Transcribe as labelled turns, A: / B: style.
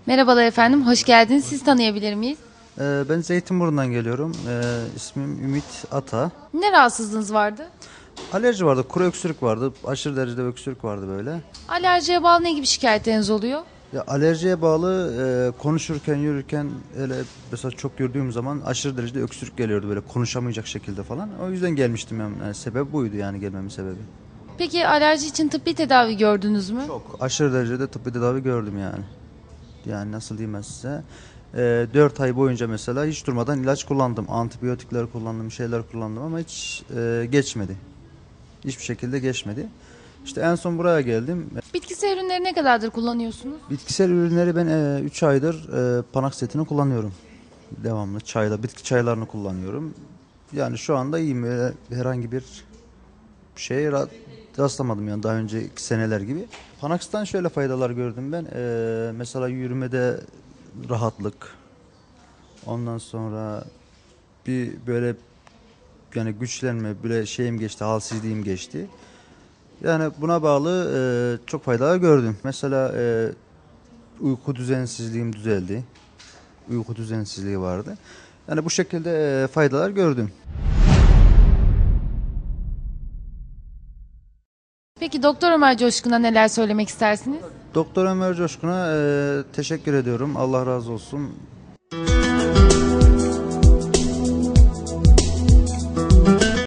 A: Merhabalar efendim, hoş geldiniz. Siz tanıyabilir miyiz?
B: Ben Zeytinburnu'ndan geliyorum. İsmim Ümit Ata.
A: Ne rahatsızlığınız vardı?
B: Alerji vardı, kuru öksürük vardı, aşırı derecede öksürük vardı böyle.
A: Alerjiye bağlı ne gibi şikayetleriniz oluyor?
B: Ya alerjiye bağlı konuşurken, yürürken öyle mesela çok yürüdüğüm zaman aşırı derecede öksürük geliyordu böyle konuşamayacak şekilde falan. O yüzden gelmiştim yani, sebep buydu yani gelmemin sebebi.
A: Peki alerji için tıbbi tedavi gördünüz mü?
B: Çok aşırı derecede tıbbi tedavi gördüm yani. Yani nasıl diyeyim ben size? 4 ay boyunca mesela hiç durmadan ilaç kullandım. Antibiyotikler kullandım, şeyler kullandım ama hiç geçmedi. Hiçbir şekilde geçmedi. İşte en son buraya geldim.
A: Bitkisel ürünleri ne kadardır kullanıyorsunuz?
B: Bitkisel ürünleri ben 3 aydır Panax kullanıyorum. Devamlı çayla, bitki çaylarını kullanıyorum. Yani şu anda iyiyim. Herhangi bir şeye rastlamadım yani daha önceki seneler gibi. Panax'tan şöyle faydalar gördüm ben. Mesela yürümede rahatlık. Ondan sonra bir böyle yani güçlenme, böyle şeyim geçti, halsizliğim geçti. Yani buna bağlı çok faydalar gördüm. Mesela uyku düzensizliğim düzeldi. Uyku düzensizliği vardı. Yani bu şekilde faydalar gördüm.
A: Peki Doktor Ömer Coşkun'a neler söylemek istersiniz?
B: Doktor Ömer Coşkun'a teşekkür ediyorum. Allah razı olsun.